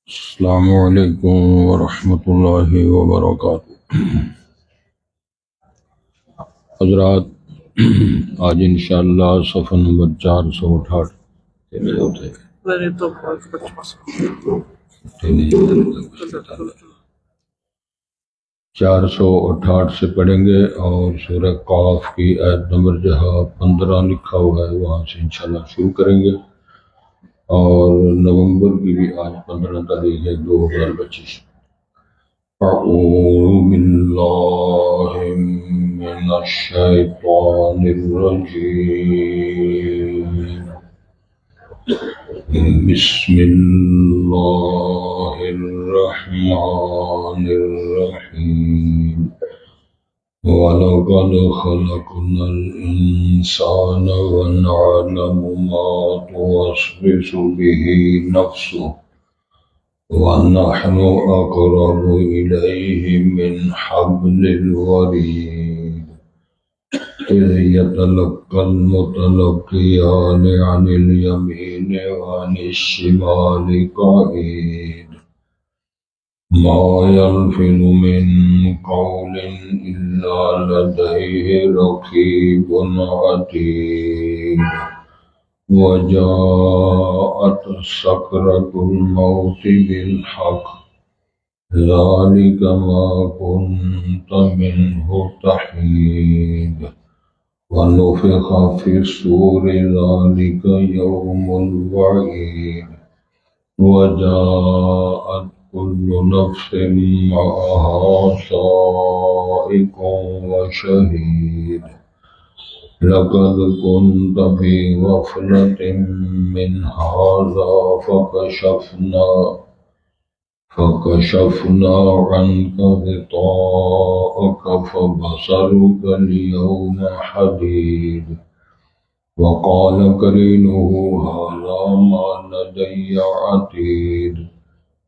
السلام علیکم ورحمۃ اللہ وبرکاتہ۔ حضرات، آج انشاءاللہ صفحہ نمبر 468 468 سے پڑھیں گے، اور سورہ قاف کی آیت نمبر جہاں 15 لکھا ہوا ہے وہاں سے انشاءاللہ شروع کریں گے، اور نومبر کی بھی آج 15 تاریخ ہے 2025۔ اعوذ باللہ من الشیطان الرجیم، بسم اللہ الرحمن الرحیم۔ وَلَقَدْ خَلَقْنَا الْإِنسَانَ وَنَعْلَمُ مَا تُوَسْوِسُ بِهِ نَفْسُهُ وَنَحْنُ أَقْرَبُ إِلَيْهِ مِنْ حَبْلِ الْوَرِيدِ إِذْ يَتَلَقَّى الْمُتَلَقِّيَانِ عَنِ الْيَمِينِ وَعَنِ الشِّمَالِ قَعِيدٌ مَا يَلْفِظُ مِنْ قَوْلٍ إِلَّا لَدَيْهِ رَقِيبٌ عَتِيدٌ وَجَاءَتْ سَكْرَةُ الْمَوْتِ بِالْحَقِّ ذَلِكَ مَا كُنْتَ مِنْهُ تَحِيدُ وَنُفِخَ فِي الصُّورِ ذَلِكَ يَوْمُ الْوَعِيدِ وَجَاءَتْ كُلُّ نَفْسٍ مَعَهَا سَائِقٌ وَشَهِيدٌ لَقَدْ كُنْتَ فِي غَفْلَةٍ مِّنْ هَٰذَا فَكَشَفْنَا عَنْكَ غِطَاءَكَ فَبَصَرُكَ الْيَوْمَ حَدِيدٌ وَقَالَ قَرِينُهُ هَٰذَا مَا لَدَيَّ عَتِيدٌ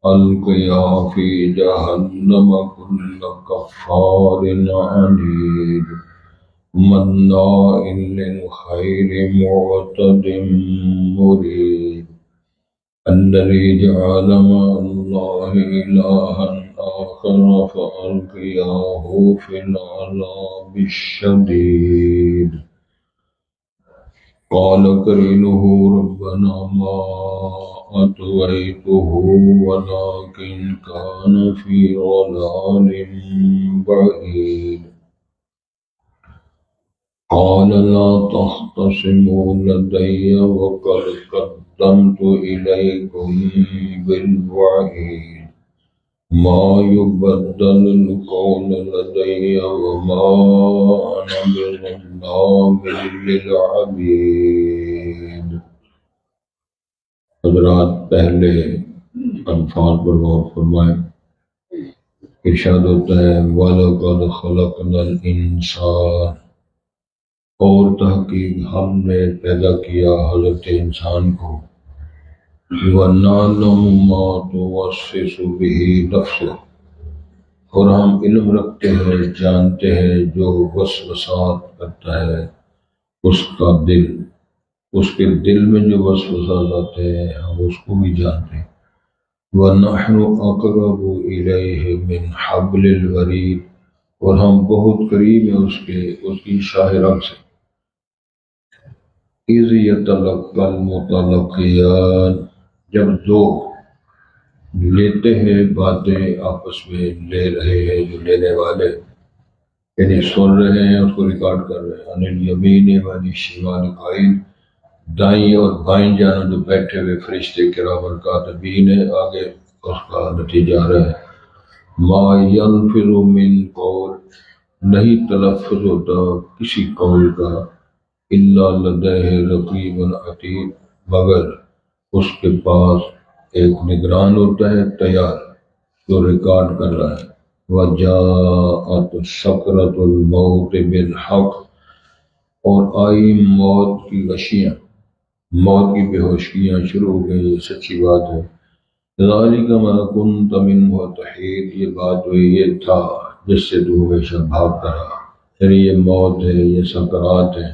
أَلْقِيَا فِي جَهَنَّمَ كُلَّ كَفَّارٍ عَنِيدٍ مَّنَّاعٍ لِّلْخَيْرِ مُعْتَدٍ مُّرِيبٍ الَّذِي جَعَلَ مَعَ اللَّهِ إِلَٰهًا آخَرَ فَأَلْقِيَاهُ فِي الْعَذَابِ الشَّدِيدِ قَالَ قَرِينُهُ رَبَّنَا مَا أَطْغَيْتُهُ وَلَٰكِن كَانَ فِي ضَلَالٍ بَعِيدٍ قَالَ لَا تَخْتَصِمُوا لَدَيَّ وَقَدْ قَدَّمْتُ إِلَيْكُم بِالْوَعِيدِ مَا يُبَدَّلُ الْقَوْلُ لَدَيَّ وَمَا أَنَا بِظَلَّامٍ لِّلْعَبِيدِ۔ حضرات، پہلے الفاظ پر غور فرمائیں۔ ارشاد ہوتا ہے وَلَقَدْ خَلَقْنَا الْإِنسَانَ، اور تحقیق ہم نے پیدا کیا حضرت انسان کو، وَنَعْلَمُ مَا تُوَسْوِسُ بِهِ نَفْسُهُ، اور ہم علم رکھتے ہیں، جانتے ہیں جو وسوسات کرتا ہے اس کا دل، اس کے دل میں جو وسوسات آتے ہیں ہم اس کو بھی جانتے ہیں۔ وَنَحْنُ أَقْرَبُ إِلَيْهِ مِنْ حَبْلِ الْوَرِيدِ، اور ہم بہت قریب ہیں اس کی شاہ رگ سے۔ اِذْ يَتَلَقَّى الْمُتَلَقِّيَانِ، جب دو لیتے ہیں باتیں آپس میں لے رہے ہیں، جو لینے والے یعنی سن رہے ہیں اس کو ریکارڈ کر رہے ہیں، عن الیمین وعن الشمال قعید، دائیں اور بائیں جانب جو بیٹھے ہوئے فرشتے کرام کاتبین ہیں، آگے اس کا نتیجہ آ رہا ہے۔ ما یلفظ من قول، نہیں تلفظ ہوتا کسی قول کا، الا لدیہ رقیب عتید، مگر اس کے پاس ایک نگران ہوتا ہے تیار جو ریکارڈ کر رہا ہے۔ وَجَاءَتْ سَكْرَةُ الْمَوْتِ بِالْحَقِّ، اور آئی موت کی غشیاں، موت کی بے ہوشیاں شروع ہو گئی، یہ سچی بات ہے۔ ذَلِكَ مَا كُنْتَ مِنْهُ تَحِيدُ، یہ بات ہوئی یہ تھا جس سے تو ہمیشہ بھاگتا رہا، یعنی یہ موت ہے، یہ سکرات ہے،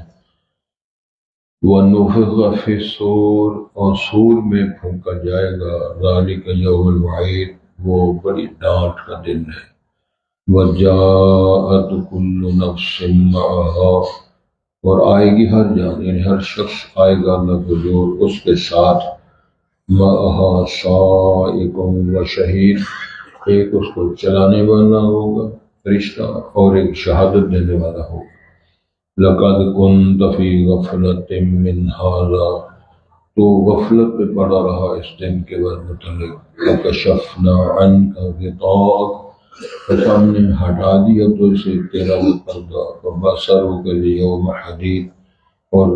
وَنُفِخَ فِي الصُّورِ اور سور میں پھونکا جائے گا. ذَلِكَ يَوْمُ الْوَعِيدِ وہ بڑی ڈانٹ کا دن ہے. وَجَاءَتْ كُلُّ نَفْسٍ مَعَهَا اور آئے گی ہر جان یعنی ہر شخص آئے گا اللہ کو حضور اس کے ساتھ. مَعَهَا سَائِقٌ وَشَهِيدٌ ایک اس کو چلانے والا ہوگا فرشتہ اور ایک شہادت دینے والا ہوگا. لَقَدْ كُنْتَ فِي غَفْلَةٍ مِّنْ هَٰذَا تو غفلت پہ پڑا رہا اس دن کے بعد متعلق. فَكَشَفْنَا عَنْكَ غِطَاءَكَ تو ہم نے ہٹا دیا تو اسے تیرا وہ پردہ. فَبَصَرُكَ الْيَوْمَ حَدِيدٌ اور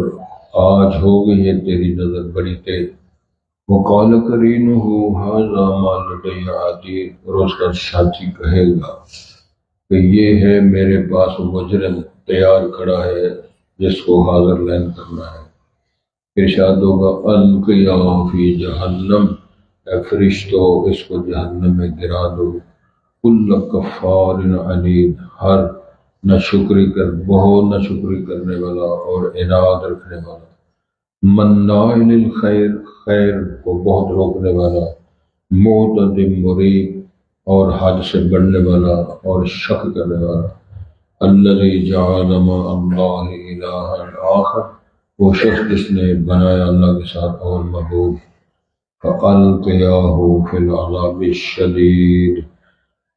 آج ہو گئی ہے تیری نظر بڑی تیز. وَقَالَ قَرِينُهُ هَٰذَا مَا لَدَيَّ عَتِيدٌ اور اس کا ساتھی کہے گا کہ یہ ہے میرے پاس مجرم تیار کھڑا ہے جس کو حاضر لین کرنا ہے. ارشاد ہوگا القیاہ فی جہنم اے فرشتو اس کو جہنم میں گرا دو. کل کفار عنید ہر نہ شکری کر بہت نہ شکری کرنے والا اور عناد رکھنے والا. مناع للخیر خیر کو بہت روکنے والا. معتد مریب اور حد سے بڑھنے والا اور شک کرنے والا. الذی جعل مع اللہ الہا آخر وہ شخص جس نے بنایا اللہ کے ساتھ اور معبود. فَأَلْقِيَاهُ فِي الْعَذَابِ الشَّدِيدِ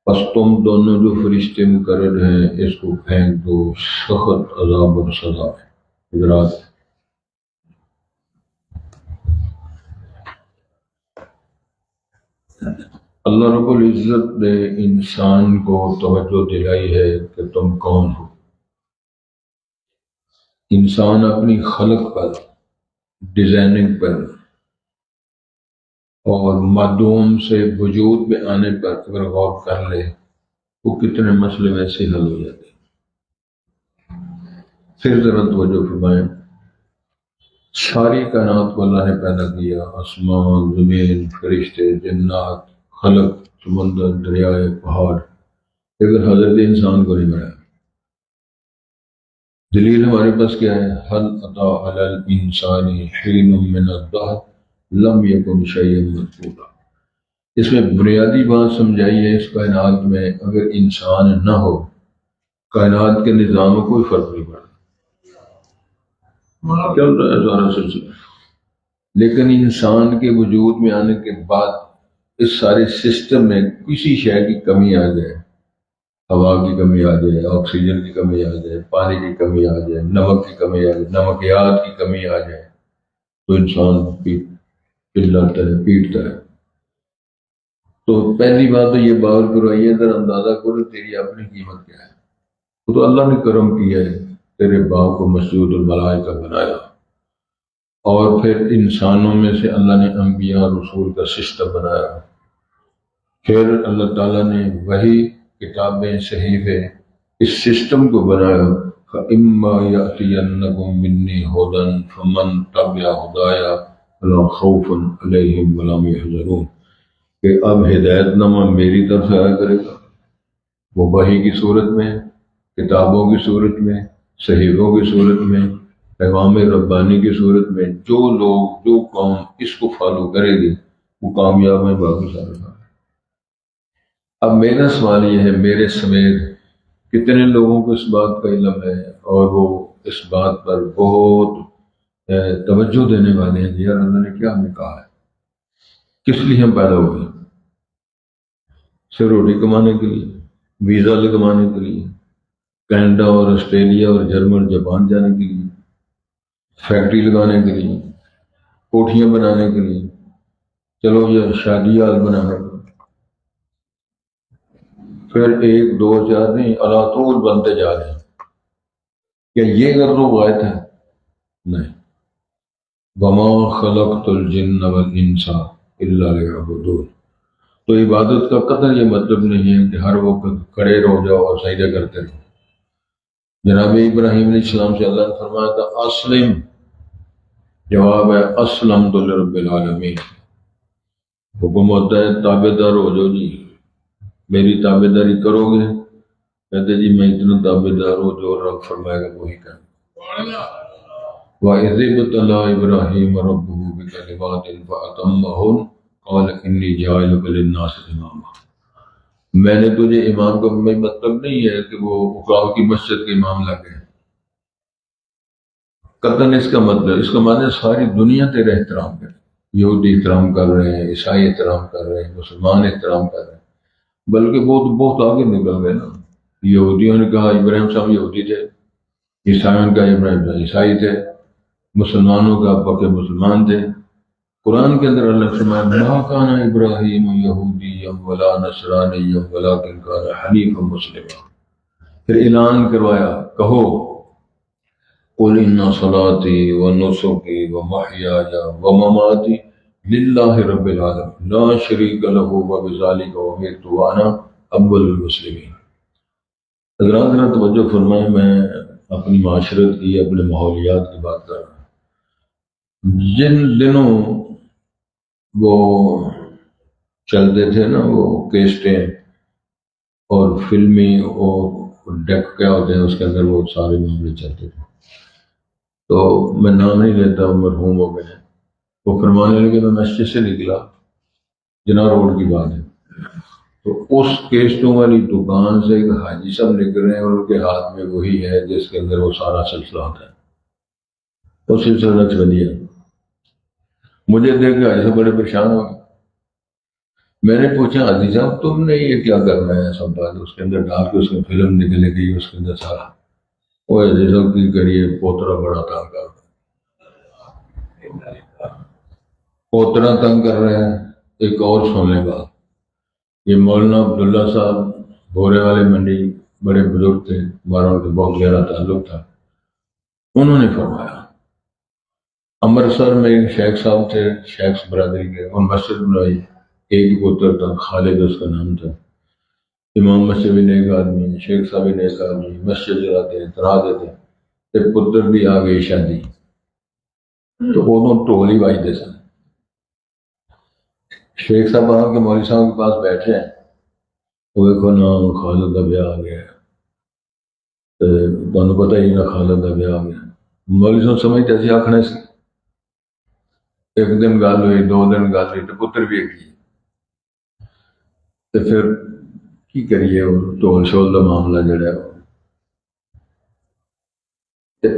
پس تم دونوں جو فرشتے مقرر ہیں اس کو پھینک دو سخت عذاب اور سزا ہے. حضرات اللہ رب العزت نے انسان کو توجہ دلائی ہے کہ تم کون ہو. انسان اپنی خلق پر ڈیزائننگ پر اور معدوم سے وجود میں آنے پر اگر غور کر لے وہ کتنے مسئلے ویسے حل ہو جاتے ہیں. پھر ذرا توجہ فرمائیں. ساری کائنات کو اللہ نے پیدا کیا آسمان زمین فرشتے جنات خلق سمندر دریائے پہاڑ لیکن حضرت انسان کو نہیں بنایا. دلیل ہمارے پاس کیا ہے؟ هل اتى على الانسان حين من الدهر لم يكن شيئا مذکورا. اس میں بنیادی بات سمجھائی ہے اس کائنات میں اگر انسان نہ ہو کائنات کے نظام میں کوئی فرق نہیں پڑتا چل رہا ہے سارا سلسلہ. لیکن انسان کے وجود میں آنے کے بعد اس سارے سسٹم میں کسی شے کی کمی آ جائے ہوا کی کمی آ جائے آکسیجن کی کمی آ جائے پانی کی کمی آ جائے نمک کی کمی آ جائے نمکیات کی کمی آ جائے تو انسان چلاتا ہے پیٹتا ہے. تو پہلی بات تو یہ باور کرو یہ ذرا اندازہ کرو تیری اپنی قیمت کیا ہے. وہ تو اللہ نے کرم کیا ہے تیرے باپ کو مسجود الملائکہ بنایا اور پھر انسانوں میں سے اللہ نے انبیاء رسول کا سسٹم بنایا. پھر اللہ تعالیٰ نے وہی کتابیں صحیفے اس سسٹم کو بنایا. فَإِمَّا يَأْتِيَنَّكُم مِّنِّي هُدًى فَمَن تَبِعَ هُدَايَ فَلَا خَوْفٌ عَلَيْهِمْ وَلَا هُمْ يَحْزَنُونَ کہ اب ہدایت نامہ میری طرف سے آیا کرے گا وہ وحی کی صورت میں کتابوں کی صورت میں صحیفوں کی صورت میں پیغام ربانی کی صورت میں. جو لوگ جو قوم اس کو فالو کرے گی وہ کامیاب ہیں باقی سارے. اب میرا سوال یہ ہے میرے سمیت کتنے لوگوں کو اس بات کا علم ہے اور وہ اس بات پر بہت توجہ دینے والے ہیں یار اللہ نے کیا ہمیں کہا ہے کس لیے ہم پیدا ہوئے صرف روٹی کمانے کے لیے ویزا لگوانے کے لیے کینیڈا اور آسٹریلیا اور جرمن جاپان جانے کے لیے فیکٹری لگانے کے لیے کوٹھیاں بنانے کے لیے چلو یہ شادی حال بنانا پھر ایک دو چار نہیں علاتول بنتے جا رہے ہیں کہ یہ کر لو غائب ہے نہیں. وما خلقت الجن والانس الا ليعبدون تو عبادت کا قطع یہ مطلب نہیں ہے کہ ہر وقت کھڑے رہو جاؤ اور سجدہ کرتے رہو. جناب ابراہیم علیہ السلام سے اللہ نے فرمایا تھا اسلم جواب ہے اسلمت لرب العالمین. حکم ہوتا ہے تابع دار ہو جاؤ جی میری تابع داری کرو گے کہتے جی میں اتنا تابع دار ہوں جو رب فرمائے گا وہی کروں. وَإِذِ ابْتَلَىٰ إِبْرَاهِيمَ رَبُّهُ بِكَلِمَاتٍ فَأَتَمَّهُنَّ قَالَ إِنِّي جَاعِلُكَ لِلنَّاسِ إِمَامًا۔ میں نے تجھے امام کا مطلب نہیں ہے کہ وہ عقاب کی مسجد کے امام لگے، قطعاً اس کا مطلب، اس کا معنی ساری دنیا تیرا احترام کرے، یہودی احترام کر رہے ہیں، عیسائی احترام کر رہے ہیں، مسلمان احترام کر رہے ہیں، بلکہ وہ تو بہت آگے نکل گئے نا۔ یہودیوں نے کہا ابراہیم صاحب یہودی تھے، عیسائیوں نے کہا ابراہیم صاحب عیسائی تھے، مسلمانوں کا پکے مسلمان تھے۔ قرآن کے اندر اللہ فرمایا ما کان ابراہیم یہودیا ولا نصرانیا ولکن کان حنیفا مسلما۔ پھر اعلان کروایا، کہو قل ان صلاتی ونسکی ومحیای ومماتی للہ رب العالمین لا شریک لہ وبذلک امرت وانا اول المسلمین۔ حضرات ذرا توجہ فرمائیں، میں اپنی معاشرت کی، اپنے ماحولیات کی بات کر رہا ہوں۔ جن دنوں وہ چلتے تھے نا وہ کیسٹیں اور فلمی اور ڈیک کیا ہوتے ہیں اس کے اندر وہ سارے معاملے چلتے تھے، تو میں نام نہیں لیتا، وہ مرحوم ہو گئے، وہ فرمانے لگے میں مسجد سے نکلا، جناح روڈ کی بات ہے، تو اس کیسٹوں والی دکان سے ایک حاجی صاحب نکل رہے ہیں اور ان کے ہاتھ میں وہی ہے جس کے اندر وہ سارا سلسلہ ہوتا ہے، وہ سلسلہ نقشبندیہ۔ مجھے دیکھ کے حاجی صاحب بڑے پریشان ہو گئے۔ میں نے پوچھا حاجی صاحب تم نے یہ کیا کرنا ہے؟ سب بات اس کے اندر ڈال کے اس میں فلم نکلے گی اس کے اندر سارا، وہ حاجی صاحب کی کریے پوترا بڑا تنگ کر رہا ہے، پوترا تنگ کر رہے ہیں۔ ایک اور سننے کا، یہ مولانا عبداللہ صاحب بھورے والے منڈی بڑے بزرگ تھے، ہمارا ان کے بہت گہرا تعلق تھا، انہوں نے فرمایا امرتسر میں ایک شیخ صاحب تھے، شیخ برادری کے، ان مسجد بنائی، ایک پتر تھا خالد اس کا نام تھا، امام مسجد بھی نیک آدمی، شیخ صاحب بھی نیک آدمی، مسجد جلاتے ترا دیتے، ایک پتر بھی آ گئی شادی، تو وہ ٹولی بجتے سن۔ شیخ صاحب آ کے مولوی صاحب کے پاس بیٹھے ہیں، وہ دیکھو نا خالد کا بیاہ آ گیا، تو تمہیں پتہ ہی نا خالد کا بیاہ آ گیا۔ مولوی صاحب سمجھتے سی آخنے سے، ایک دن گل ہوئی، دو دن گل ہوئی، تو پتر بھی ایک ہی، تو پھر کی کریے، وہ ٹول شول کا معاملہ جڑا ہے،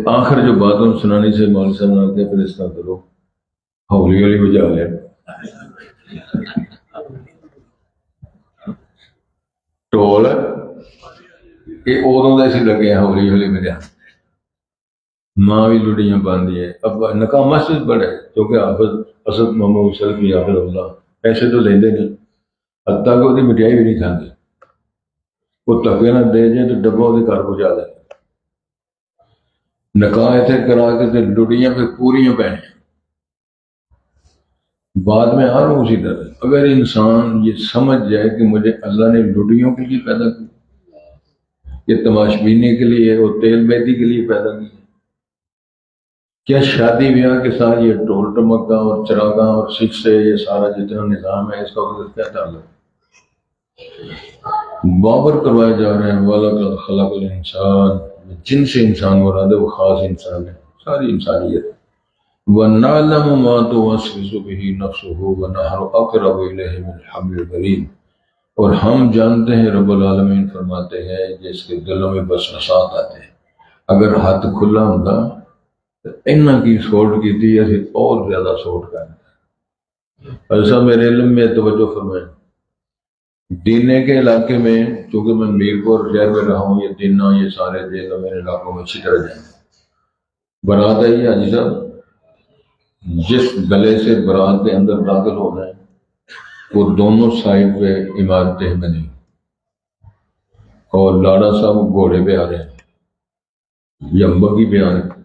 آخر جو باتوں سنانی سے مولوی صاحب نے کہا پھر اس طرح کرو ہولی ہولی بجا لیا ٹول، یہ ادوں کا اسی لگے ہیں ہولی ہولی بجا، ماں بھی لڑیاں باندھی ہے، اب نکاح مسجد بڑے کیونکہ حافظ اسد محمود سلفی حافظ اللہ پیسے تو لیندے نہیں، حتیٰ کہ وہ مٹھائی بھی نہیں کھاتے، وہ تکے نہ دے جائیں تو ڈبہ وہ گھر پہنچا دیں، نکاح ایسے کرا کے لڑیاں پھر پوریاں پہنیں۔ بعد میں ہر اسی طرح اگر انسان یہ سمجھ جائے کہ مجھے اللہ نے لڑیوں کے لیے پیدا کی، یہ تماشبینی کے لیے اور تیل بیتی کے لیے پیدا کی، کیا شادی بیاہ کے ساتھ یہ ڈھول ٹمکا اور چراغاں اور سکسے یہ سارا جتنا نظام ہے اس کا کیا تعلق؟ بابر کروائے جا رہے ہیں وَلَقَدْ خَلَقَ الْإِنسَانَ، جن سے انسان مراد ہے وہ خاص انسان ہے، ساری انسانیت۔ وَنَعْلَمُ مَا تُوَسْوِسُ بِهِ نَفْسُهُ وَنَحْنُ أَقْرَبُ إِلَيْهِ مِنْ حَبْلِ الْوَرِيدِ، اور ہم جانتے ہیں، رب العالمین فرماتے ہیں جس کے دلوں میں وسوسات آتے ہیں، اگر ہاتھ کھلا ہوتا تو انہاں کی سوٹ کی تھی ایسی اور زیادہ سوٹ کرنا۔ ایسا میرے علم میں توجہ فرمائیں، دینے کے علاقے میں چونکہ میں میرپور شہر میں رہا ہوں، یہ دینا یہ سارے دین میرے علاقوں میں اچھی طرح جائیں، برات آئی حاجی صاحب، جس گلے سے برات کے اندر داخل ہونا ہے وہ دونوں سائڈ پہ عمارتیں بنی اور لاڑا صاحب گھوڑے پہ آ رہے ہیں یا بگی پہ آ رہے ہیں،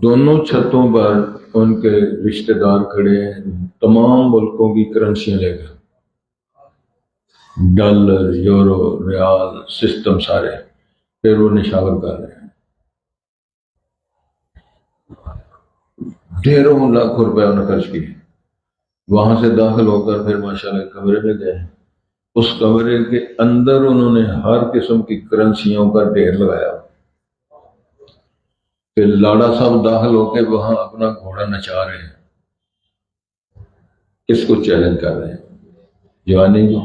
دونوں چھتوں پر ان کے رشتہ دار کھڑے ہیں، تمام ملکوں کی کرنسیاں لے کر، ڈالر یورو ریال سسٹم سارے، پھر وہ نشاور کر رہے ہیں، ڈھیروں لاکھ روپے انہوں نے خرچ کیے، وہاں سے داخل ہو کر پھر ماشاءاللہ کمرے میں گئے، اس کمرے کے اندر انہوں نے ہر قسم کی کرنسیوں کا ڈھیر لگایا، پھر لاڑا صاحب داخل ہو کے وہاں اپنا گھوڑا نچا رہے ہیں، کس کو چیلنج کر رہے ہیں؟ جوانی کو،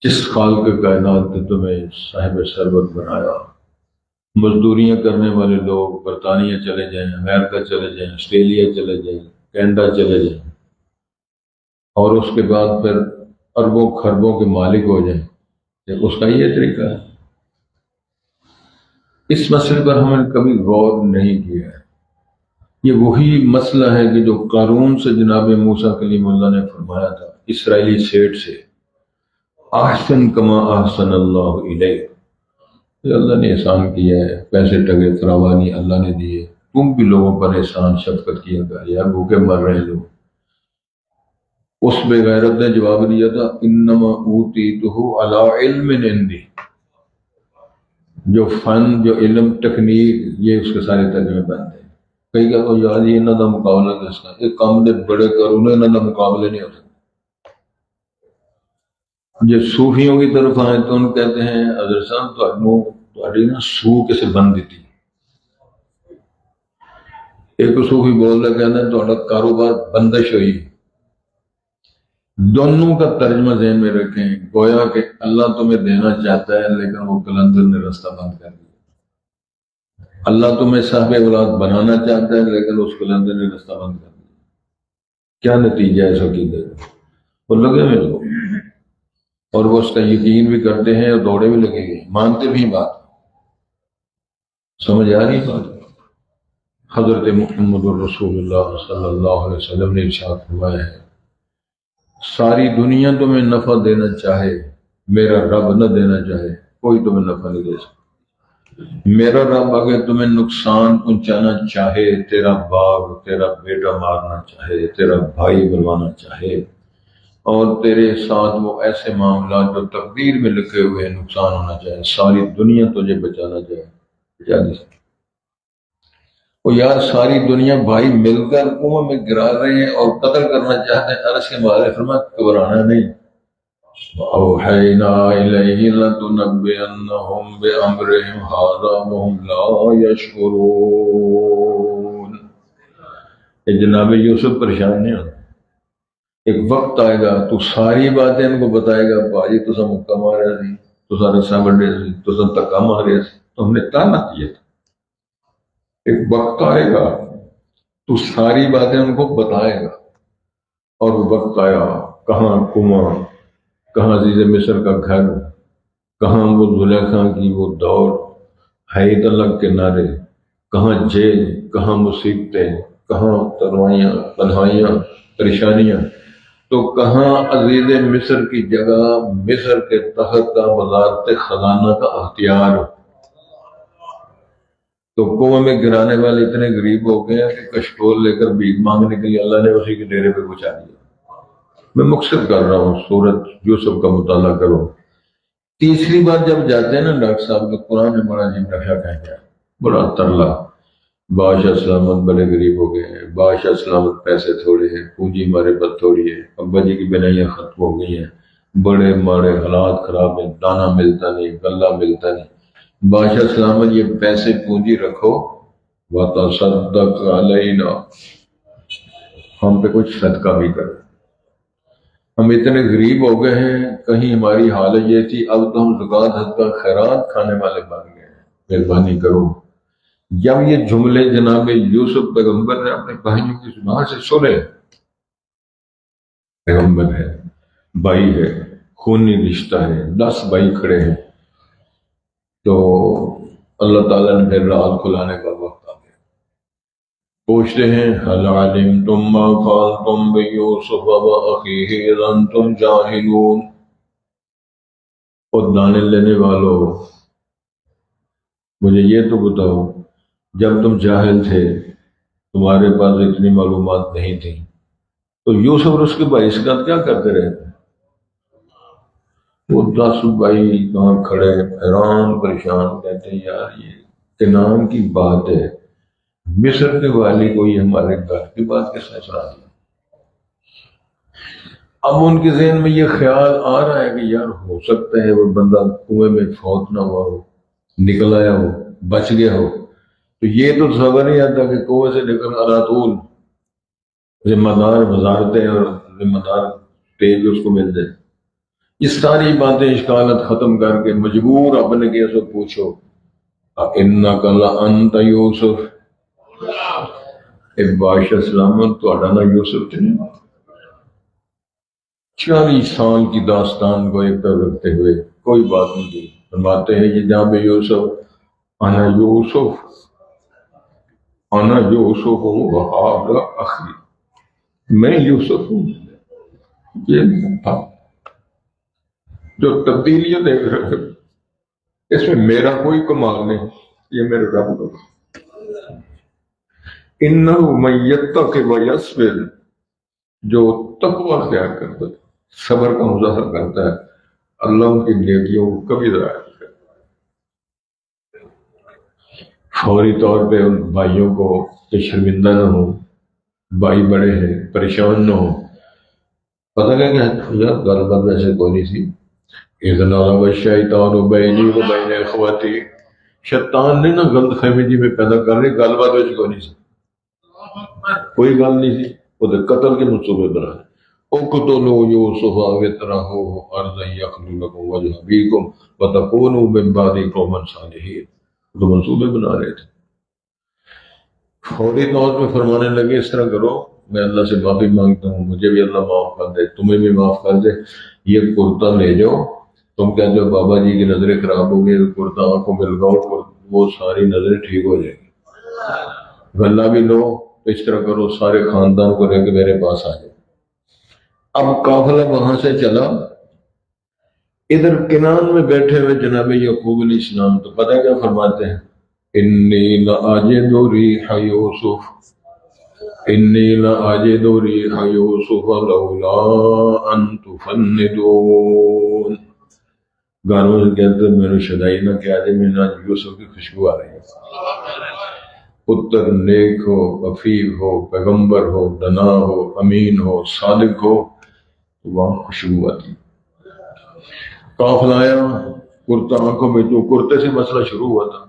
جس خالق کائنات نے تمہیں صاحب ثروت بنایا، مزدوریاں کرنے والے لوگ برطانیہ چلے جائیں، امریکہ چلے جائیں، آسٹریلیا چلے جائیں، کینیڈا چلے جائیں، اور اس کے بعد پھر اربوں خربوں کے مالک ہو جائیں، اس کا یہ طریقہ ہے؟ اس مسئلے پر ہم نے کبھی غور نہیں کیا ہے۔ یہ وہی مسئلہ ہے کہ جو قارون سے جناب موسیٰ کلیم اللہ نے فرمایا تھا اسرائیلی سیٹ سے، احسن کما احسن اللہ الیک، کہ اللہ نے احسان کیا ہے، پیسے ٹگے فراوانی اللہ نے دیے، تم بھی لوگوں پر احسان شفقت کیا کر، یار بھوکے مر رہے ہیں لوگ۔ اس بے غیرت نے جواب دیا تھا انما اوتیتہ علی علم عندی، جو فن، جو علم، تکنیک، یہ اس کے سارے ترجمے بنتے ہیں۔ کئی کہ یار یہ انہوں کا مقابلہ کس کا، ایک کام دے بڑے کروں نے انہوں کا مقابلے نہیں ہو سکتا۔ جب صوفیوں کی طرف آئے تو ان کہتے ہیں حضرت صاحب تھوڑی نا سو کسے بند دیتی، ایک صوفی بول رہا کہتے ہیں تھوڑا کاروبار بندش ہوئی۔ دونوں کا ترجمہ ذہن میں رکھیں، گویا کہ اللہ تمہیں دینا چاہتا ہے لیکن وہ کلندر نے رستہ بند کر دیا، اللہ تمہیں صاحب اولاد بنانا چاہتا ہے لیکن اس کلندر نے رستہ بند کر دیا۔ کیا نتیجہ ہے اس عقیدے کا؟ وہ لگے ہوئے لوگ، اور وہ اس کا یقین بھی کرتے ہیں اور دوڑے بھی لگے گئے، مانتے بھی بات۔ سمجھ آ رہی بات؟ حضرت محمد رسول اللہ صلی اللہ علیہ وسلم نے ارشاد فرمایا ہے ساری دنیا تمہیں نفع دینا چاہے، میرا رب نہ دینا چاہے، کوئی تمہیں نفع نہیں دے سکتا۔ میرا رب اگر تمہیں نقصان پہنچانا چاہے، تیرا باپ، تیرا بیٹا مارنا چاہے، تیرا بھائی بنوانا چاہے، اور تیرے ساتھ وہ ایسے معاملات جو تقدیر میں لکھے ہوئے نقصان ہونا چاہے، ساری دنیا تجھے بچانا چاہے، بچا نہیں سکتی۔ وہ یار ساری دنیا بھائی مل کر کنویں میں گرا رہے ہیں اور قتل کرنا چاہتے ہیں، عرش کے مالک فرمایا گھبرانا نہیں۔ وَأَوْحَيْنَا إِلَيْهِ لَتُنَبِّئَنَّهُم بِأَمْرِهِمْ هَٰذَا وَهُمْ لَا يَشْعُرُونَ۔ کہ جناب یوسف پریشان نہیں ہوتا، ایک وقت آئے گا تو ساری باتیں ان کو بتائے گا، بھائی تو سب مکہ مارے سی، تو سارے سامنے سی، تو سب تکا مارے سی، تو ہم نے تانا کیا تھا۔ ایک وقت آئے گا تو ساری باتیں ان کو بتائے گا، اور وقت آیا، کہاں کنواں، کہاں عزیز مصر کا گھر، کہاں وہ زلیخا کی وہ دور، حید اللہ کے نعرے، کہاں جیل، کہاں مصیبتیں، کہاں تنہائیاں، پریشانیاں، تو کہاں عزیز مصر کی جگہ مصر کے تحت کا وزارت خزانہ کا اختیار۔ تو کنویں میں گرانے والے اتنے غریب ہو گئے ہیں کہ کشکول لے کر بھیک مانگنے کے لیے اللہ نے اسی کے ڈیرے پہ پہنچا دیا۔ میں مقصد کر رہا ہوں سورت یوسف کا مطالعہ کرو۔ تیسری بار جب جاتے ہیں نا ڈاکٹر صاحب تو قرآن نے بڑا عجیب نقشہ کھینچا ہے، بڑا ترلا۔ بادشاہ سلامت بڑے غریب ہو گئے ہیں، بادشاہ سلامت پیسے تھوڑے ہیں، پونجی ہمارے پاس تھوڑی ہے، ابا جی کی بنائیاں ختم ہو گئی ہیں، بڑے ماڑے حالات خراب ہیں، دانا ملتا نہیں، غلہ ملتا نہیں۔ بادشاہ سلامت یہ پیسے پونجی رکھو، وَتَصَدَّقْ عَلَيْنَا، ہم پہ کچھ صدقہ بھی کرو۔ ہم اتنے غریب ہو گئے ہیں، کہیں ہماری حالت یہ تھی، اب تو ہم زکوٰۃ صدقہ خیرات کھانے والے بن گئے ہیں، مہربانی کرو۔ جب یہ جملے جناب یوسف پیغمبر نے اپنے بھائیوں کی زبان سے سنے، پیغمبر ہے، بھائی ہے، خونی رشتہ ہے، 10 بھائی کھڑے ہیں، تو اللہ تعالیٰ نے پھر راز کھلانے کا وقت آ گیا۔ پوچھتے ہیں هل علمتم ما فعلتم بيوسف وأخيه إذ أنتم جاهلون، اور دانے لینے والوں مجھے یہ تو بتاؤ، جب تم جاہل تھے، تمہارے پاس اتنی معلومات نہیں تھی، تو یوسف اور اس کے بھائی اس کا کیا کرتے رہے؟ وہ 10 بھائی کہاں کھڑے حیران پریشان، کہتے ہیں یار یہ کنعان کی بات ہے، مصر کے والی کو یہ ہمارے گھر کی بات کس نے سنا دی؟ اب ان کے ذہن میں یہ خیال آ رہا ہے کہ یار ہو سکتا ہے وہ بندہ کنویں میں فوت نہ ہوا ہو، نکل آیا ہو، بچ گیا ہو، تو یہ تو تصور نہیں آتا کہ کوے سے لے کر اراتول ذمہ دار وزارتیں اور ذمہ دار تیج اس کو مل جائے. یہ ساری باتیں اشکالات ختم کر کے مجبور اپنے کے سے پوچھو اِنَّكَ لَأَنْتَ یوسف، ایک بادشاہ سلامت تو اڈانا یوسف تھے. 40 سال کی داستان کو ایک طرف رکھتے ہوئے کوئی بات نہیں کی. فرماتے ہیں یہ جہاں پہ یوسف انا یوسف وہذا اخی، میں یوسف ہوں. یہ تھا جو تبدیلیاں دیکھ رہے ہیں اس میں میرا کوئی کمال نہیں، یہ میرے رب کا. انہ من یتق ویصبر، جو تقوی اختیار کرتا ہے، صبر کا مظاہرہ کرتا ہے، اللہ ان کی نیکیوں کو کبھی ضائع نہیں کرتا. فوری طور پہ ان بھائیوں کو کہ شرمندہ نہ ہو، بھائی بڑے ہیں پریشان نہ ہو. پتہ کیا کہ یار گل بات ویسے کوئی نہیں تھی. اذن غلب الشیطان بینی و بین اخواتی، شیطان نے نا غلط فہمی جی میں پیدا کر لی، گل بات ویسے کوئی نہیں تھی، کوئی گل نہیں تھی. وہ تو قتل کے منصوبے بنا ہے. اقتلوا یوسف او اطرحوہ ارضا یخل لکم وجہ ابیکم وتکونوا من بعدہ قوما صالحین. تو منصوبے بنا رہے تھے. فوری طور پہ فرمانے لگے اس طرح کرو، میں اللہ سے معافی مانگتا ہوں، مجھے بھی اللہ معاف کر دے، تمہیں بھی معاف کر دے. یہ کرتا لے جاؤ، تم کہتے ہو بابا جی کی نظریں خراب ہو گئی، کرتا آنکھوں میں لگاؤ، وہ ساری نظریں ٹھیک ہو جائیں گی. غلہ بھی لو، اس طرح کرو سارے خاندان کو لے کے میرے پاس آ جائے. اب قافلہ وہاں سے چلا. ادھر کنان میں بیٹھے ہوئے جناب یعقوب علیہ السلام تو پتہ کیا فرماتے ہیں، انی لأجد ریح یوسف، انی لأجد ریح یوسف لولا ان تفندون. گانوں سے کہتے ہیں میرے شدائی نہ کیا جائے، میں آج یوسف کی خوشبو آ رہی ہے. پتر نیک ہو، عفیف ہو، پیغمبر ہو، دنا ہو، امین ہو، صادق ہو تو وہاں خوشبو آتی. قافلہ آیا، کرتا آنکھوں میں، جو کرتے سے مسئلہ شروع ہوا تھا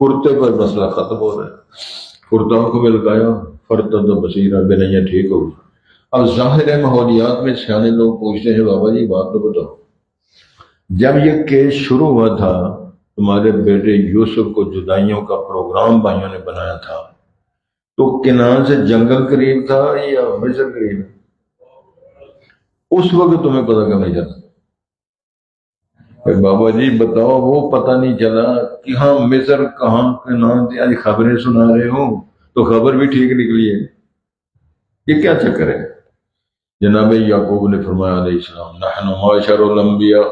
کرتے پر مسئلہ ختم ہو رہا ہے. کرتا آنکھوں میں لگایا، فرتد بصیرہ بنیا ٹھیک ہو گئی. اب ظاہر ماحولیات میں سیانے لوگ پوچھتے ہیں بابا جی بات تو بتاؤ، جب یہ کیس شروع ہوا تھا تمہارے بیٹے یوسف کو جدائیوں کا پروگرام بھائیوں نے بنایا تھا، تو کنان سے جنگل قریب تھا یا مصر قریب؟ اس وقت تمہیں پتہ کیوں نہیں چلا؟ بابا جی بتاؤ، وہ پتہ نہیں چلا کہ ہاں مصر کہاں کنان تھے، آج خبریں سنا رہے ہو تو خبر بھی ٹھیک نکلی ہے. یہ کیا چکر ہے؟ جناب یعقوب نے فرمایا علیہ السلام، نحن معاشر الانبیاء،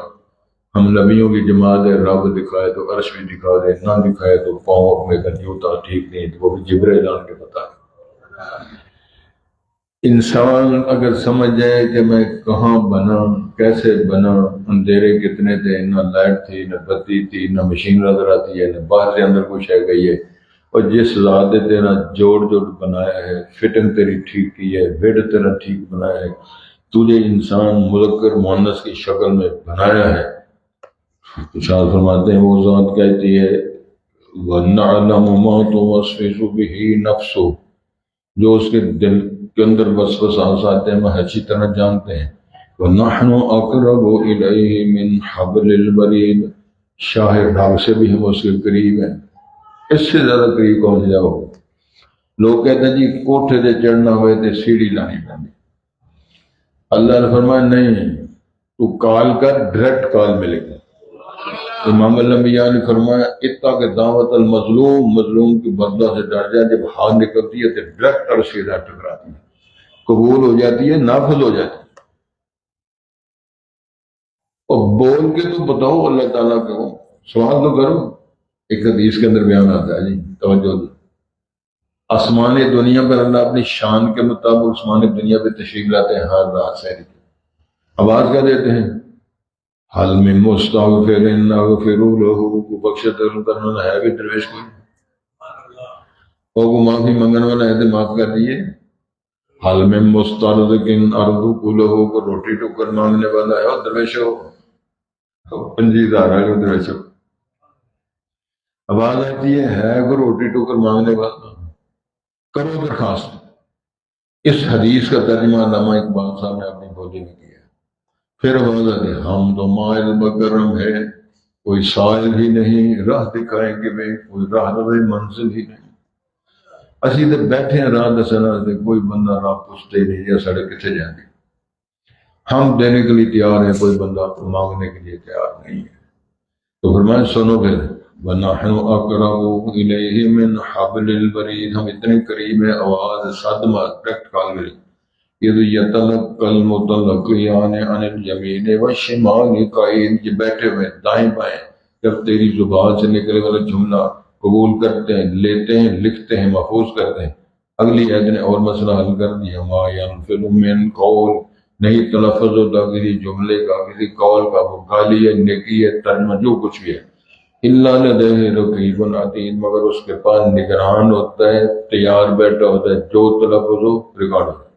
ہم نبیوں کی جماعت ہے، رب دکھائے تو عرش بھی دکھا دے، نہ دکھائے تو پاؤں میں کر جوتا ٹھیک نہیں، تو وہ بھی جبرائیل آن کے بتا. انسان اگر سمجھ جائے کہ میں کہاں بنا، کیسے بنا، اندھیرے کتنے تھے، نہ لائٹ تھی، نہ بتی تھی، نہ مشین نظر آتی ہے، نہ باہر سے اندر کچھ ہے گئی ہے، اور جس ذات نے تیرا جوڑ بنایا ہے، فٹنگ تیری ٹھیک کی ہے، بیڈ تیرا ٹھیک بنایا ہے، تجھے انسان مذکر مؤنث کی شکل میں بنایا ہے. ارشاد فرماتے ہیں وہ ذات کہتی ہے وَنَعْلَمُ مَا تُوَسْوِسُ بِهِ نَفْسُهُ، جو اس کے دل کے اندر وسوسات آتے ہیں ہم اچھی طرح جانتے ہیں. وَنَحْنُ أَقْرَبُ إِلَيْهِ مِنْ حَبْلِ الْوَرِيدِ، شاہ ڈھال سے بھی ہم اس کے قریب ہیں. اس سے زیادہ قریب کون جاؤ؟ لوگ کہتے ہیں جی کوٹھے سے چڑھنا ہوئے تو سیڑھی لانی پڑی. اللہ نے فرمایا نہیں، تو کال کر، ڈائریکٹ کال ملے گا. امام الانبیاء نے فرمایا اتق دعوت المظلوم، مظلوم کی بدلہ سے ڈر جائے. جب ہاتھ نکلتی ہے تو ڈائریکٹ عرش سے ٹکراتی ہے، قبول ہو جاتی ہے، نافذ ہو جاتی ہے. اور بول کے تو بتاؤ اللہ تعالیٰ کو، سوال تو کرو. ایک حدیث کے اندر بیان آتا ہے، جی توجہ دو، آسمان دنیا پر اللہ اپنی شان کے مطابق آسمان دنیا پہ تشریف لاتے ہیں ہر رات سحر کی. آواز کیا دیتے ہیں؟ حل میں مستغفر نغفر له، کو بخشت کرنے والا ہے بھی درویش کوئی، اور کو معافی منگنے والا ہے تو معاف کر دیے. حل میں مسترزقن ارزق له، کو روٹی ٹکر مانگنے والا ہے اور درویش ہو، پنجی دار ہے درویش ہو. آواز آتی ہے کوئی روٹی ٹوکر مانگنے والا، کرو درخواست۔ اس حدیث کا ترجمہ علامہ اقبال صاحب نے اپنی بولی میں کیا۔ پھر آواز آتی ہے ہم تو مائل بکرم ہے، کوئی سائل ہی نہیں، راہ دکھائیں گے میں کوئی راہ منزل ہی نہیں۔ اسی تو بیٹھے ہیں راہ دسنا سے، کوئی بندہ راہ پوچھتے نہیں یا سڑک کتنے جائیں گے۔ ہم دینے کے لیے تیار ہیں، کوئی بندہ مانگنے کے لیے تیار نہیں ہے۔ تو فرمائیں سنو پھر، وَنَحْنُ أَقْرَبُ إِلَيْهِ مِنْ حَبْلِ الْوَرِيدِ، ہم اتنے قریب ہیں، آواز صدمہ ڈائریکٹ کال ملی۔ یہ يَتَلَقَّى الْمُتَلَقِّيَانِ عَنِ الْيَمِينِ وَالشِّمَالِ قَعِيدٌ، یہ بیٹھے ہوئے دائیں بائیں جب تیری زبان سے نکلے والا جملہ قبول کرتے ہیں، لیتے ہیں، لکھتے ہیں، محفوظ کرتے ہیں۔ اگلی عید نے اور مسئلہ حل کر دیا، مَا يَنْفِلُ مِنْ قَوْلٍ، نہیں تلفظ ہوتا کسی جملے کا، کسی قول کا، وہ گالی ہے، نیکی ہے، ترجمہ جو کچھ بھی ہے، الا لدیہ رقیب عتید، مگر اس کے پاس نگران ہوتا ہے، تیار بیٹھا ہوتا ہے، جو تلفظ ہو ریکارڈ ہوتا ہے۔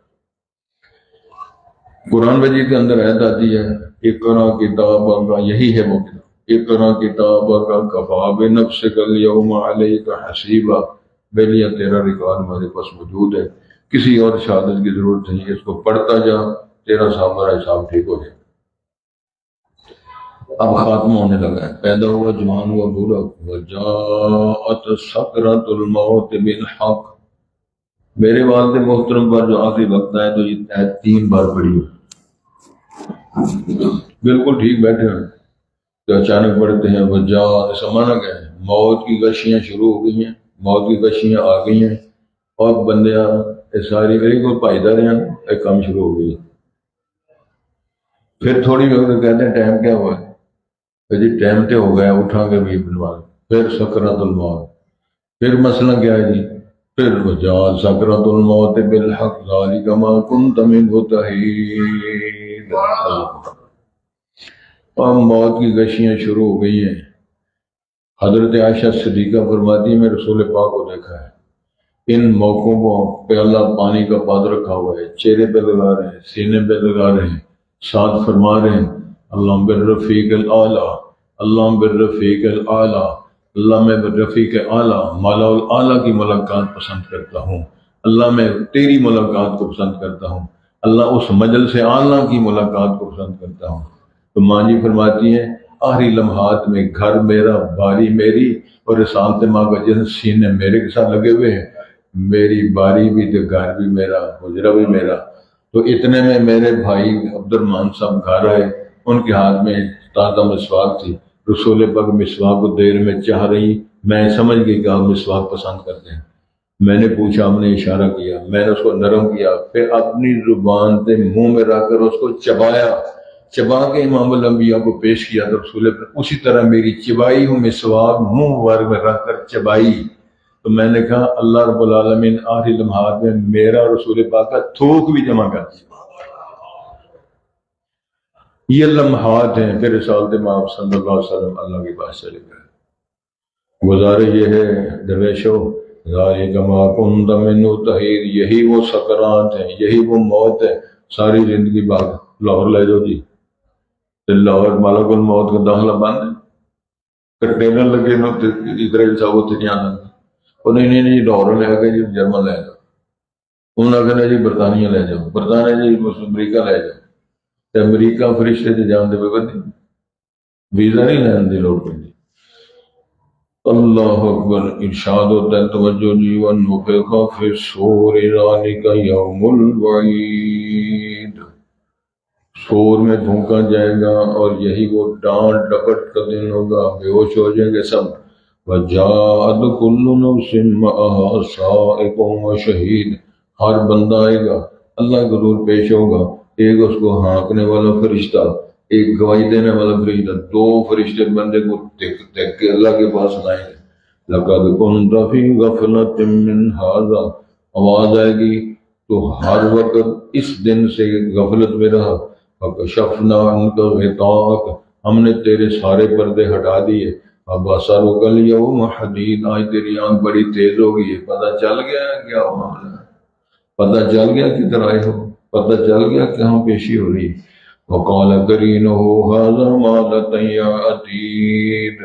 قرآن مجید کے اندر آیت آتی ہے اقرا کتابک کا، یہی ہے وہ کتاب، اقرا کتابک کفی بنفسک الیوم علیک حسیبا، بے لیا تیرا ریکارڈ ہمارے پاس موجود ہے، کسی اور شہادت کی ضرورت نہیں، اس کو پڑھتا جا، تیرا ہمارا حساب ٹھیک ہو جائے۔ اب خاتمہ ہونے لگا ہے، پیدا ہوا، جوان ہوا، بوڑھا، وجاءت سکرۃ الموت بالحق، میرے والد محترم پر جو آخری وقت آئے تو یہ آیت 3 بار پڑھی ہے، بالکل ٹھیک بیٹھے ہیں تو اچانک پڑھتے ہیں وجاءت، سمانا کیا ہے، موت کی گشیاں شروع ہو گئی ہیں، موت کی گشیاں آ گئی ہیں، اور بندیاں ساری میری کوئی پائیدار ہیں، ایک کام شروع ہو گئی۔ پھر تھوڑی وقت کہتے ہیں ٹائم کیا ہوا ہے، جی ٹائم تے ہو گیا، اٹھا کے بھی بنوا، پھر سکرات الموت، پھر مسئلہ کیا ہے جی، پھر وجاءت سکرات الموت بالحق ذالک ما کنت منہ تحید، اور موت کی گشیاں شروع ہو گئی ہیں۔ حضرت عائشہ صدیقہ فرماتی ہے میں رسول پاک کو دیکھا ہے، ان موقعوں کو پیالہ پانی کا پاد رکھا ہوا ہے، چہرے پہ لگا رہے ہیں، سینے پہ لگا رہے ہیں، ساتھ فرما رہے ہیں اللہم بالرفیق الاعلیٰ، اللہم بالرفیق الاعلیٰ، اللہ میں بالرفیق اعلیٰ، مالا الاعلیٰ کی ملاقات پسند کرتا ہوں، اللہ میں تیری ملاقات کو پسند کرتا ہوں، اللہ اس مجلس اعلیٰ کی ملاقات کو پسند کرتا ہوں۔ تو ماں جی فرماتی ہیں آخری لمحات میں گھر میرا، باری میری، اور رسالت ماں کا جن سینے میرے کے ساتھ لگے ہوئے ہیں، میری باری بھی تو گھر بھی میرا، حجرہ بھی میرا۔ تو اتنے میں میرے بھائی عبد الرحمان صاحب گھر آئے، ان کے ہاتھ میں تازہ مسواک تھی، رسول پاک مسواک کو دیر میں چاہ رہی، میں سمجھ گئی کہ آپ مسواک پسند کرتے ہیں، میں نے پوچھا، ہم نے اشارہ کیا، میں نے اس کو نرم کیا، پھر اپنی زبان سے منہ میں رکھ کر اس کو چبایا، چبا کے امام الانبیاء کو پیش کیا تو رسول پر اسی طرح میری چبائی ہوں مسواک منہ ور میں رکھ کر چبائی۔ تو میں نے کہا اللہ رب العالمین آخری لمحات میں میرا رسول پاک کا تھوک بھی جمع کر دیا۔ یہ لمحات ہیں، پھر رسالت مآب صلی اللہ علیہ وسلم اللہ کے پاس چلے گئے۔ گزارش یہ ہے درویشو، ذالک ما کنت منہ تحید، یہی وہ سکرات ہیں، یہی وہ موت ہے۔ ساری زندگی بعد لاہور لے جاؤ جی، لاہور ملک الموت کا داخلہ بند ہے، کنٹینر لگے نا اسرائیل صاحب اتنے نہیں آنا، وہ نہیں جی لاہور لے گئے جی جرمن لے جاؤ، انہوں نے کہنا جی برطانیہ لے جاؤ، برطانیہ جی امریکہ لے جاؤ، تو امریکہ فرشتے سے جان دے بندی ویزا نہیں لینے دی لوڑ پہ۔ اللہ اکبر، ارشاد ہوتا ہے توجہ جی، وَنُفِخَ فِي الصُّورِ ذَلِكَ يَوْمُ الْوَعِيدِ، سور میں پھونکا جائے گا اور یہی وہ ڈانٹ ڈپٹ کا دن ہوگا، بے ہوش ہو جائیں گے سب۔ وَجَاءَتْ كُلُّ نَفْسٍ مَعَهَا سَائِقٌ وَشَهِيدٌ، ہر بندہ آئے گا، اللہ کے حضور پیش ہوگا، ایک اس کو ہانکنے والا فرشتہ، ایک گواہی دینے والا فرشتہ، دو فرشتے بندے کو دیکھ کے اللہ کے پاس لائیں گے۔ لَقَدْ كُنْتَ فِي غَفْلَةٍ مِّنْ هَٰذَا، آواز آئے گی تو ہر وقت اس دن سے غفلت میں رہا۔ فَكَشَفْنَا عَنْكَ غِطَاءَكَ، ہم نے تیرے سارے پردے ہٹا دیے۔ وَبَصَرُكَ الْيَوْمَ حَدِيدٌ، آج تیری آنکھ بڑی تیز ہو گئی ہے، پتہ چل گیا ہے کیا معاملہ ہے، پتہ چل گیا کدھر آئے ہو، پتہ چل گیا کہاں پیشی ہو رہی ہے۔ وَقَالَ قَرِينُهُ هَٰذَا مَا لَدَيَّ عَتِيدٌ،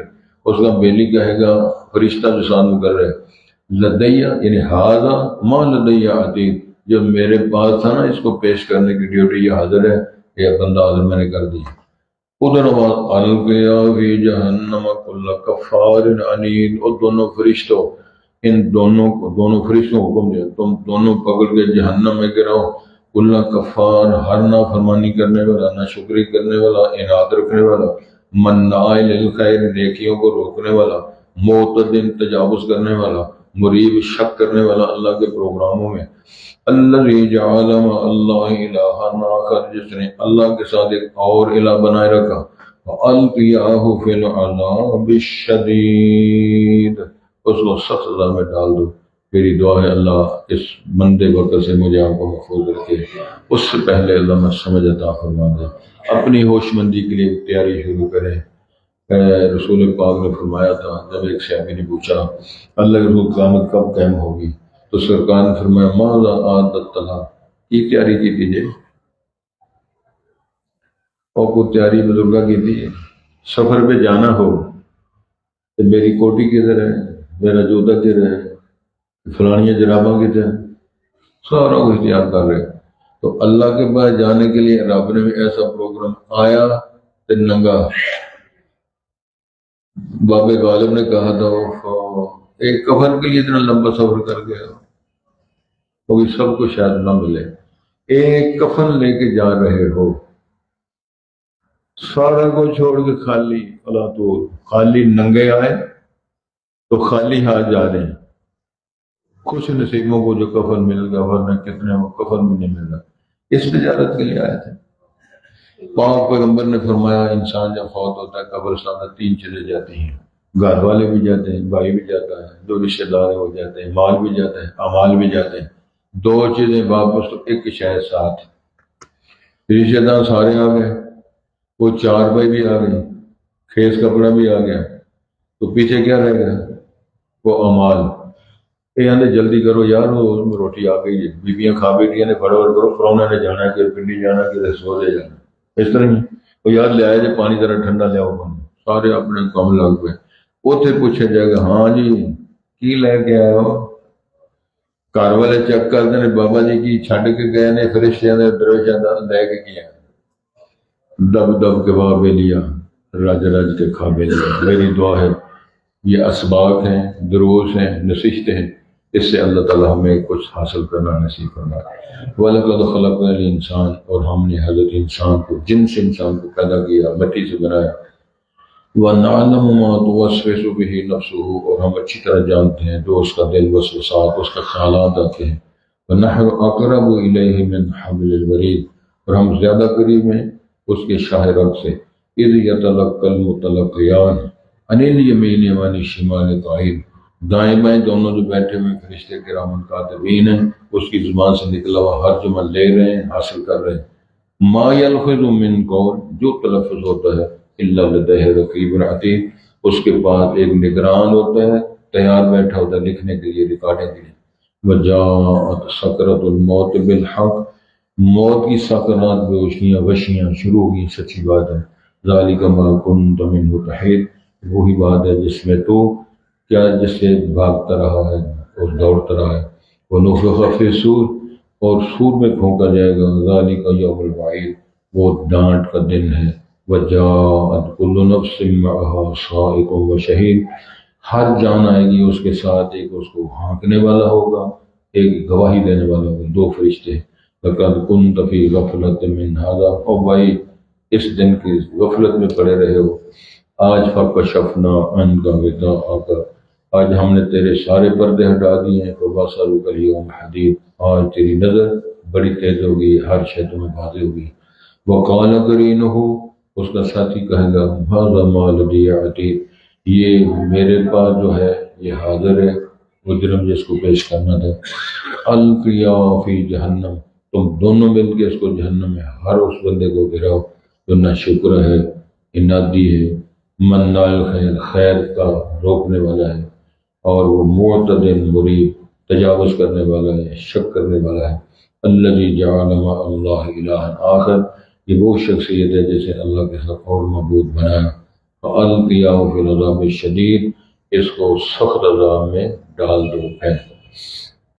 اس کا بیلی کہے گا فرشتہ جو ساتھ میں کر رہے لدیا یعنی ہاضا ماں لدیا عتید، جو میرے پاس تھا نا اس کو پیش کرنے کی ڈیوٹی یہ حاضر ہے، یہ بندہ حاضر میں نے کر دی۔ ادھر القیا فی جہنم کل کفار عنید، اور دونوں فرشتوں دونوں فرشتوں کو حکم دیا تم دونوں پکڑ کے جہنم میں گراؤ، کل کفار ہر نافرمانی کرنے والا، ناشکری کرنے والا، اناد رکھنے والا، مناع للخیر نیکیوں کو روکنے والا، معتد تجاوز کرنے والا، مریب شک کرنے والا اللہ کے پروگراموں میں، الذی جعل مع اللہ الہا آخر، جس نے اللہ کے ساتھ ایک اور الہ بنائے رکھا، فَأَلْقِيَاهُ فِي الْعَذَابِ الشَّدِيدِ، اس کو سخت سزا میں ڈال دو۔ میری دعا ہے اللہ اس مندے وقت سے مجھے آپ کو محفوظ رکھے، اس سے پہلے اللہ میں سمجھ عطا فرما دے، اپنی ہوش مندی کے لیے تیاری شروع کریں۔ رسول پاک نے فرمایا تھا، جب ایک صحابی نے پوچھا اللہ کے رسول قیامت کب قائم ہوگی، تو سرکار نے فرمایا ماذا عادت اللہ، کی تیاری کی تیجیے، اور کو تیاری بزرگا کی تھی، سفر پہ جانا ہو تو میری کوٹی کدھر ہے، میرا جوتا کدھر ہے، فلانیاں جراباں کدھر، سارا کچھ تیار کر رہے۔ تو اللہ کے پاس جانے کے لیے رب نے بھی ایسا پروگرام آیا تو ننگا، باب غالب نے کہا تھا ایک کفن کے لیے اتنا لمبا سفر کر گیا، وہ بھی سب کو شاید نہ ملے، ایک کفن لے کے جا رہے ہو، سارا کو چھوڑ کے خالی، اللہ تو خالی ننگے آئے تو خالی ہاتھ جا رہے ہیں، خوش نصیبوں کو جو کفن مل گیا، ورنہ کتنے وہ کفن بھی نہیں مل رہا، اس تجارت کے لیے آئے تھے۔ پاک پیغمبر نے فرمایا انسان جب فوت ہوتا ہے قبرستان میں تین چیزیں جاتی ہیں، گھر والے بھی جاتے ہیں، بھائی بھی جاتا ہے، جو رشتے دار ہو جاتے ہیں، مال بھی جاتے ہیں، اعمال بھی جاتے ہیں، دو چیزیں واپس تو ایک شاید ساتھ، رشتے دار سارے آ گئے، وہ چار بھائی بھی آ گئے، خیز کپڑا بھی آ گیا، تو پیچھے کیا رہ گیا، وہ اعمال۔ یہ جلدی کرو یار، وہ روٹی آ گئی ہے، بیویاں کھا بیٹھی نے فٹافٹ کرو، پرونے نے جانا ہے، کہ پنڈی جانا ہے، کہ سونے جانا ہے، اس طرح ہی وہ یاد لے آئے جی پانی ذرا ٹھنڈا لے آؤ، سارے اپنے کام لگ پہ، اتنے پوچھا جائے گا ہاں جی کی لے کے آئے ہو، گھر والے چیک کرتے ہیں بابا جی کی چھڈ کے گئے نے، فرشتیاں نے درویشاں لے کے کیا، دب دب کے بابے لیا، رج رج کے کھابے لیا۔ میری دعا ہے یہ اسباق ہیں، دروس ہیں، نصیحتیں ہیں، اس سے اللہ تعالیٰ ہمیں کچھ حاصل کرنا نصیب کرنا۔ وَلَقَدْ خَلَقْنَا الْإِنسَانَ، اور ہم نے حضرت انسان کو، جن سے انسان کو پیدا کیا، مٹی سے بنایا، وَنَعْلَمُ مَا تُوَسْوِسُ بِهِ نَفْسُهُ، اور ہم اچھی طرح جانتے ہیں جو اس کا دل وسوسات، اس کا خیالات آتے ہیں، وَنَحْنُ أَقْرَبُ إِلَيْهِ مِنْ حَبْلِ الْوَرِيدِ، اور ہم زیادہ قریب ہیں اس کے شاہ رگ سے، اِذْ يَتَلَقَّى الْمُتَلَقِّيَانِ عَنِ الْيَمِينِ وَعَنِ الشِّمَالِ قَعِيدٌ، دائیں بائیں دونوں جو بیٹھے ہوئے فرشتے کرام کاتبین ہیں، اس کی زبان سے نکلا ہوا ہر جملہ لے رہے ہیں، حاصل کر رہے ہیں۔ ما یلفظ من قول، جو تلفظ ہوتا ہے، الا لدیہ رقیب عتید، اس کے پاس ایک نگران ہوتا ہے، تیار بیٹھا ہوتا ہے لکھنے کے لیے، ریکارڈنگ کے لیے۔ وجاءت سکرۃ الموت بالحق، موت کی سکرات روشنیاں وشیاں شروع ہوئی، سچی بات ہے۔ ذالک ما کنت منہ تحید، وہی بات ہے جس میں تو کیا، جس سے بھاگتا رہا ہے اور دوڑتا رہا ہے۔ ونفخ فی الصور، اور سور میں پھونکا جائے گا، ذالک یوم الوعید، وہ ڈانٹ کا دن ہے۔ وجاءت کل نفس معها سائق وشہید، ہر جان آئے گی اس کے ساتھ ایک اس کو ہانکنے والا ہوگا، ایک گواہی دینے والا ہوگا، دو فرشتے۔ لقد كنت في غفلة من هذا، او بھائی اس دن کی غفلت میں پڑے رہے ہو، آج فکشفنا عنک غطاءک، آج ہم نے تیرے سارے پردے ہٹا دیے ہیں، فبصرک اليوم حدید، آج تیری نظر بڑی تیز ہوگی، ہر شے تمہیں واضح ہوگی۔ وقال قرینہ، اس کا ساتھی کہے گا ھذا ما لدی عتید، یہ میرے پاس جو ہے یہ حاضر ہے، وہ جرم جس کو پیش کرنا تھا۔ القیا فی جہنم، تم دونوں مل کے اس کو جہنم میں، ہر اس بندے کو گراؤ جو نہ شکر ہے، انادی ہے، مناع الخیر، خیر کا روکنے والا ہے، اور وہ معتد مریب تجاوز کرنے والا ہے، شک کرنے والا ہے۔ الذی جعل مع اللہ الہا آخر، یہ وہ شخصیت ہے جسے اللہ کے ساتھ اور معبود بنایا۔ القیاء فی العذاب الشدید، اس کو سخت عذاب میں ڈال دو، پھینک دو۔